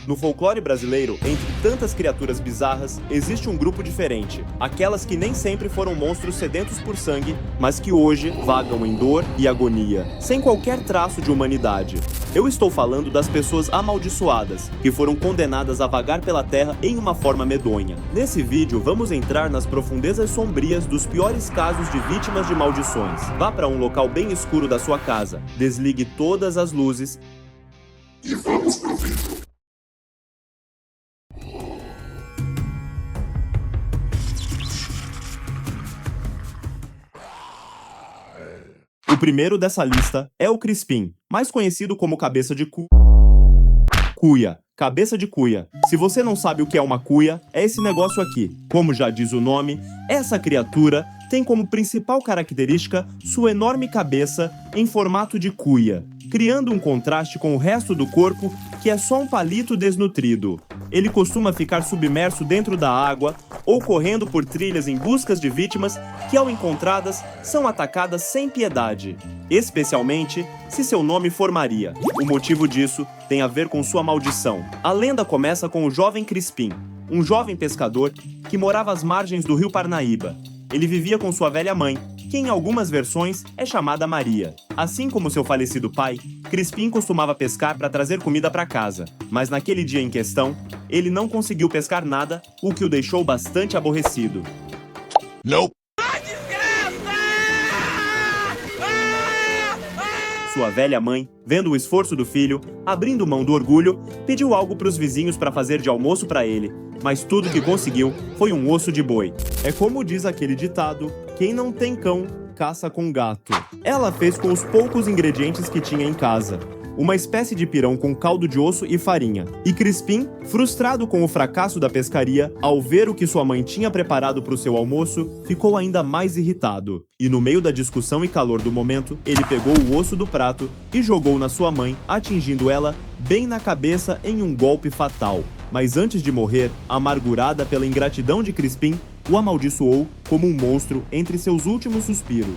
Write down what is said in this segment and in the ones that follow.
No folclore brasileiro, entre tantas criaturas bizarras, existe um grupo diferente. Aquelas que nem sempre foram monstros sedentos por sangue, mas que hoje vagam em dor e agonia, sem qualquer traço de humanidade. Eu estou falando das pessoas amaldiçoadas, que foram condenadas a vagar pela terra em uma forma medonha. Nesse vídeo, vamos entrar nas profundezas sombrias dos piores casos de vítimas de maldições. Vá para um local bem escuro da sua casa, desligue todas as luzes e vamos pro vídeo. O primeiro dessa lista é o Crispim, mais conhecido como cabeça de cuia. Cabeça de cuia. Se você não sabe o que é uma cuia, é esse negócio aqui. Como já diz o nome, essa criatura tem como principal característica sua enorme cabeça em formato de cuia, criando um contraste com o resto do corpo, que é só um palito desnutrido. Ele costuma ficar submerso dentro da água ou correndo por trilhas em busca de vítimas que, ao encontradas, são atacadas sem piedade, especialmente se seu nome for Maria. O motivo disso tem a ver com sua maldição. A lenda começa com o jovem Crispim, um jovem pescador que morava às margens do rio Parnaíba. Ele vivia com sua velha mãe, que em algumas versões é chamada Maria. Assim como seu falecido pai, Crispim costumava pescar para trazer comida para casa, mas naquele dia em questão, ele não conseguiu pescar nada, o que o deixou bastante aborrecido. Não. Sua velha mãe, vendo o esforço do filho, abrindo mão do orgulho, pediu algo para os vizinhos para fazer de almoço para ele, mas tudo que conseguiu foi um osso de boi. É como diz aquele ditado: quem não tem cão, caça com gato. Ela fez com os poucos ingredientes que tinha em casa, uma espécie de pirão com caldo de osso e farinha. E Crispim, frustrado com o fracasso da pescaria, ao ver o que sua mãe tinha preparado para o seu almoço, ficou ainda mais irritado. E no meio da discussão e calor do momento, ele pegou o osso do prato e jogou na sua mãe, atingindo ela bem na cabeça em um golpe fatal. Mas antes de morrer, amargurada pela ingratidão de Crispim, o amaldiçoou como um monstro entre seus últimos suspiros.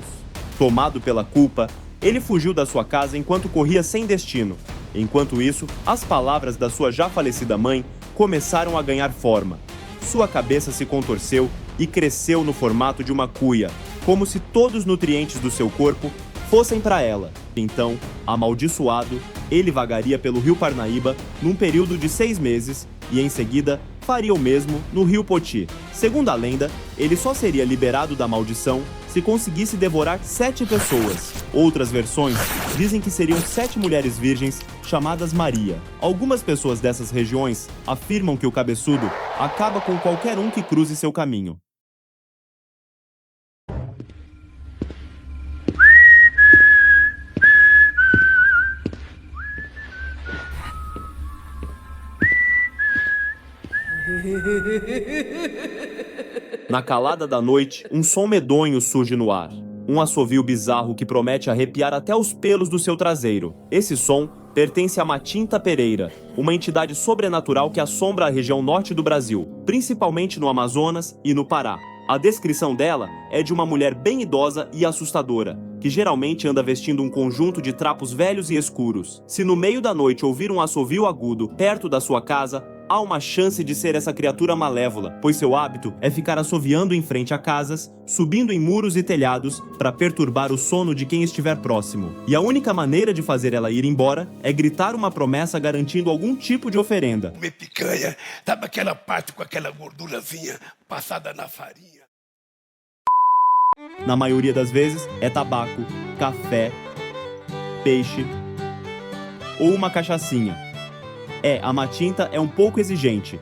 Tomado pela culpa, ele fugiu da sua casa enquanto corria sem destino. Enquanto isso, as palavras da sua já falecida mãe começaram a ganhar forma. Sua cabeça se contorceu e cresceu no formato de uma cuia, como se todos os nutrientes do seu corpo fossem para ela. Então, amaldiçoado, ele vagaria pelo rio Parnaíba num período de 6 meses e, em seguida, faria o mesmo no rio Poti. Segundo a lenda, ele só seria liberado da maldição se conseguisse devorar 7 pessoas. Outras versões dizem que seriam 7 mulheres virgens chamadas Maria. Algumas pessoas dessas regiões afirmam que o cabeçudo acaba com qualquer um que cruze seu caminho. Na calada da noite, um som medonho surge no ar. Um assovio bizarro que promete arrepiar até os pelos do seu traseiro. Esse som pertence a Matinta Pereira, uma entidade sobrenatural que assombra a região norte do Brasil, principalmente no Amazonas e no Pará. A descrição dela é de uma mulher bem idosa e assustadora, que geralmente anda vestindo um conjunto de trapos velhos e escuros. Se no meio da noite ouvir um assovio agudo perto da sua casa, há uma chance de ser essa criatura malévola, pois seu hábito é ficar assoviando em frente a casas, subindo em muros e telhados para perturbar o sono de quem estiver próximo. E a única maneira de fazer ela ir embora é gritar uma promessa garantindo algum tipo de oferenda. Comer picanha, sabe aquela parte com aquela gordurazinha passada na farinha? Na maioria das vezes, é tabaco, café, peixe ou uma cachaçinha. A Matinta é um pouco exigente.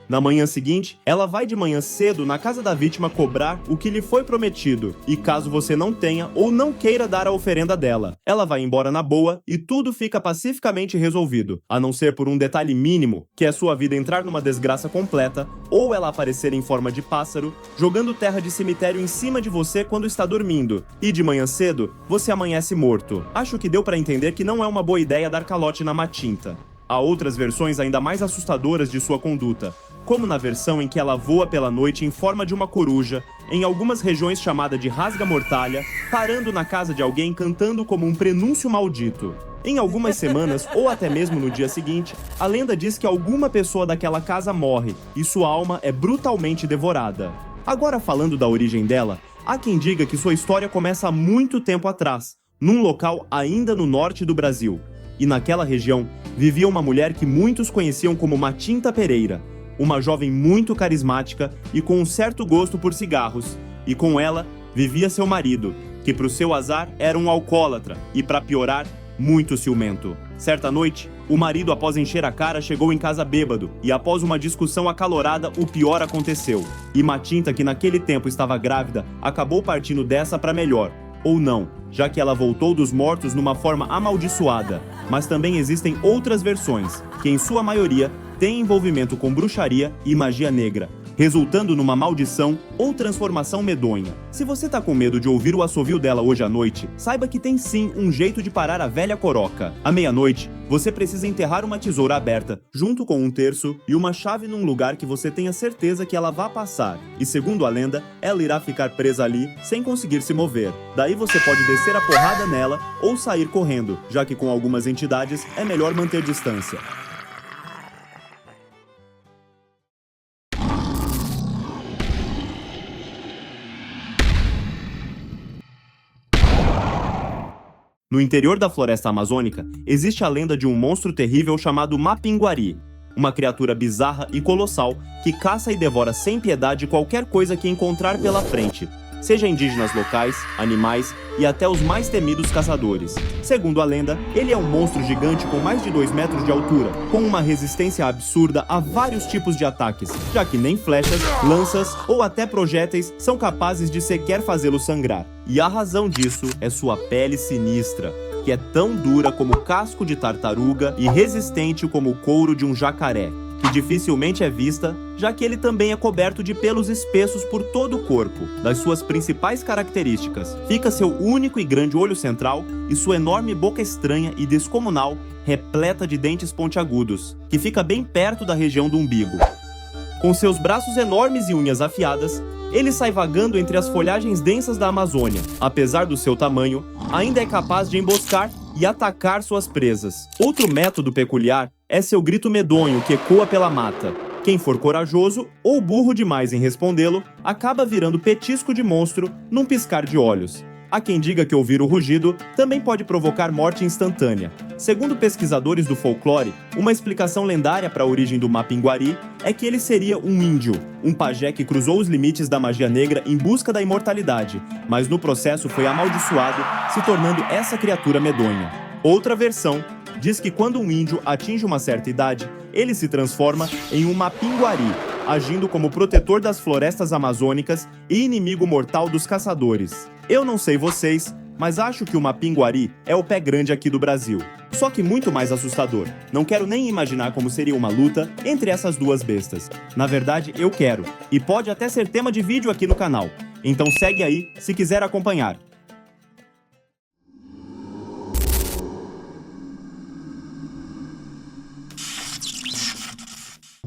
Na manhã seguinte, ela vai de manhã cedo na casa da vítima cobrar o que lhe foi prometido, e caso você não tenha ou não queira dar a oferenda dela, ela vai embora na boa e tudo fica pacificamente resolvido, a não ser por um detalhe mínimo, que é sua vida entrar numa desgraça completa, ou ela aparecer em forma de pássaro, jogando terra de cemitério em cima de você quando está dormindo, e de manhã cedo, você amanhece morto. Acho que deu para entender que não é uma boa ideia dar calote na Matinta. Há outras versões ainda mais assustadoras de sua conduta, como na versão em que ela voa pela noite em forma de uma coruja, em algumas regiões chamada de rasga-mortalha, parando na casa de alguém cantando como um prenúncio maldito. Em algumas semanas, ou até mesmo no dia seguinte, a lenda diz que alguma pessoa daquela casa morre e sua alma é brutalmente devorada. Agora, falando da origem dela, há quem diga que sua história começa há muito tempo atrás, num local ainda no norte do Brasil. E naquela região, vivia uma mulher que muitos conheciam como Matinta Pereira, uma jovem muito carismática e com um certo gosto por cigarros. E com ela, vivia seu marido, que pro seu azar era um alcoólatra e, para piorar, muito ciumento. Certa noite, o marido, após encher a cara, chegou em casa bêbado e, após uma discussão acalorada, o pior aconteceu. E Matinta, que naquele tempo estava grávida, acabou partindo dessa para melhor. Ou não, já que ela voltou dos mortos numa forma amaldiçoada. Mas também existem outras versões, que em sua maioria têm envolvimento com bruxaria e magia negra, resultando numa maldição ou transformação medonha. Se você tá com medo de ouvir o assovio dela hoje à noite, saiba que tem sim um jeito de parar a velha coroca. À meia-noite, você precisa enterrar uma tesoura aberta, junto com um terço e uma chave num lugar que você tenha certeza que ela vá passar. E segundo a lenda, ela irá ficar presa ali, sem conseguir se mover. Daí você pode descer a porrada nela ou sair correndo, já que com algumas entidades é melhor manter distância. No interior da floresta amazônica, existe a lenda de um monstro terrível chamado Mapinguari, uma criatura bizarra e colossal que caça e devora sem piedade qualquer coisa que encontrar pela frente, seja indígenas locais, animais e até os mais temidos caçadores. Segundo a lenda, ele é um monstro gigante com mais de 2 metros de altura, com uma resistência absurda a vários tipos de ataques, já que nem flechas, lanças ou até projéteis são capazes de sequer fazê-lo sangrar. E a razão disso é sua pele sinistra, que é tão dura como o casco de tartaruga e resistente como o couro de um jacaré, que dificilmente é vista, já que ele também é coberto de pelos espessos por todo o corpo. Das suas principais características, fica seu único e grande olho central e sua enorme boca estranha e descomunal, repleta de dentes pontiagudos, que fica bem perto da região do umbigo. Com seus braços enormes e unhas afiadas, ele sai vagando entre as folhagens densas da Amazônia. Apesar do seu tamanho, ainda é capaz de emboscar e atacar suas presas. Outro método peculiar é seu grito medonho que ecoa pela mata. Quem for corajoso ou burro demais em respondê-lo, acaba virando petisco de monstro num piscar de olhos. Há quem diga que ouvir o rugido também pode provocar morte instantânea. Segundo pesquisadores do folclore, uma explicação lendária para a origem do Mapinguari é que ele seria um índio, um pajé que cruzou os limites da magia negra em busca da imortalidade, mas no processo foi amaldiçoado, se tornando essa criatura medonha. Outra versão diz que quando um índio atinge uma certa idade, ele se transforma em um Mapinguari, agindo como protetor das florestas amazônicas e inimigo mortal dos caçadores. Eu não sei vocês, mas acho que o Mapinguari é o pé grande aqui do Brasil. Só que muito mais assustador. Não quero nem imaginar como seria uma luta entre essas duas bestas. Na verdade, eu quero. E pode até ser tema de vídeo aqui no canal. Então segue aí se quiser acompanhar.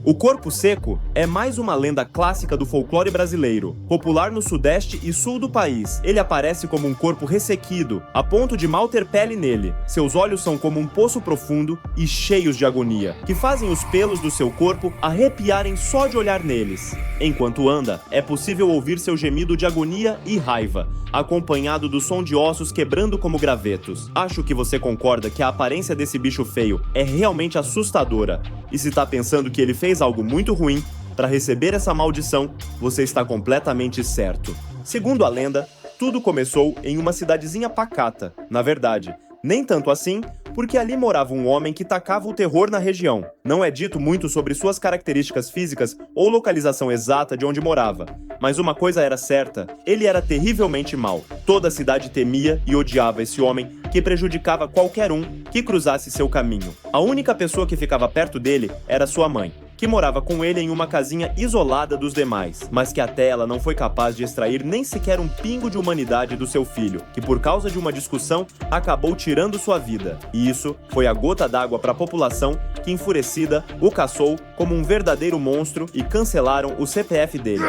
O corpo seco é mais uma lenda clássica do folclore brasileiro, popular no sudeste e sul do país. Ele aparece como um corpo ressequido, a ponto de mal ter pele nele. Seus olhos são como um poço profundo e cheios de agonia, que fazem os pelos do seu corpo arrepiarem só de olhar neles. Enquanto anda, é possível ouvir seu gemido de agonia e raiva, acompanhado do som de ossos quebrando como gravetos. Acho que você concorda que a aparência desse bicho feio é realmente assustadora. E se tá pensando que ele fez algo muito ruim para receber essa maldição, você está completamente certo. Segundo a lenda, tudo começou em uma cidadezinha pacata. Na verdade, nem tanto assim, porque ali morava um homem que tacava o terror na região. Não é dito muito sobre suas características físicas ou localização exata de onde morava, mas uma coisa era certa, ele era terrivelmente mau. Toda a cidade temia e odiava esse homem que prejudicava qualquer um que cruzasse seu caminho. A única pessoa que ficava perto dele era sua mãe, que morava com ele em uma casinha isolada dos demais, mas que até ela não foi capaz de extrair nem sequer um pingo de humanidade do seu filho, que por causa de uma discussão acabou tirando sua vida. E isso foi a gota d'água para a população que, enfurecida, o caçou como um verdadeiro monstro e cancelaram o CPF dele.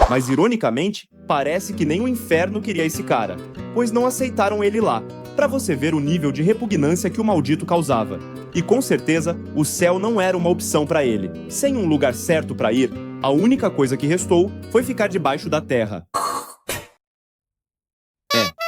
Mas, ironicamente, parece que nem o inferno queria esse cara, pois não aceitaram ele lá, pra você ver o nível de repugnância que o maldito causava. E com certeza, o céu não era uma opção pra ele. Sem um lugar certo pra ir, a única coisa que restou foi ficar debaixo da terra.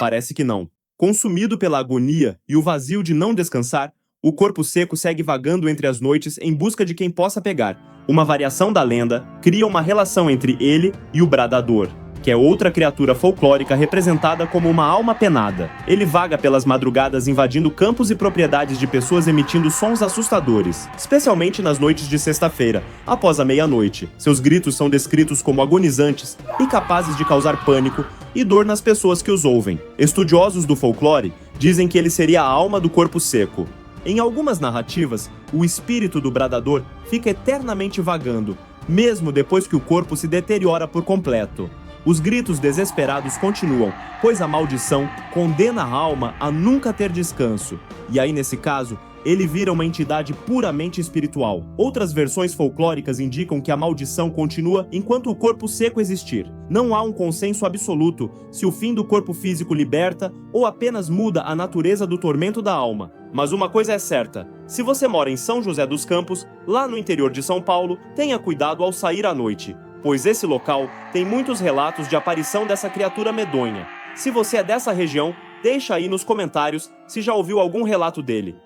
Parece que não. Consumido pela agonia e o vazio de não descansar, o corpo seco segue vagando entre as noites em busca de quem possa pegar. Uma variação da lenda cria uma relação entre ele e o Bradador, que é outra criatura folclórica representada como uma alma penada. Ele vaga pelas madrugadas invadindo campos e propriedades de pessoas emitindo sons assustadores, especialmente nas noites de sexta-feira, após a meia-noite. Seus gritos são descritos como agonizantes e capazes de causar pânico e dor nas pessoas que os ouvem. Estudiosos do folclore dizem que ele seria a alma do corpo seco. Em algumas narrativas, o espírito do Bradador fica eternamente vagando, mesmo depois que o corpo se deteriora por completo. Os gritos desesperados continuam, pois a maldição condena a alma a nunca ter descanso. E aí, nesse caso, ele vira uma entidade puramente espiritual. Outras versões folclóricas indicam que a maldição continua enquanto o corpo seco existir. Não há um consenso absoluto se o fim do corpo físico liberta ou apenas muda a natureza do tormento da alma. Mas uma coisa é certa, se você mora em São José dos Campos, lá no interior de São Paulo, tenha cuidado ao sair à noite, pois esse local tem muitos relatos de aparição dessa criatura medonha. Se você é dessa região, deixa aí nos comentários se já ouviu algum relato dele.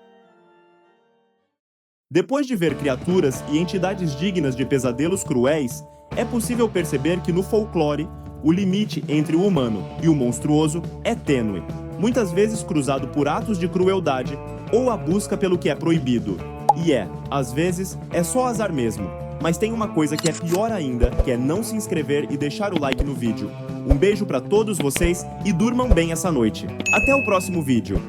Depois de ver criaturas e entidades dignas de pesadelos cruéis, é possível perceber que no folclore, o limite entre o humano e o monstruoso é tênue, muitas vezes cruzado por atos de crueldade ou a busca pelo que é proibido. E às vezes, é só azar mesmo. Mas tem uma coisa que é pior ainda, que é não se inscrever e deixar o like no vídeo. Um beijo pra todos vocês e durmam bem essa noite. Até o próximo vídeo.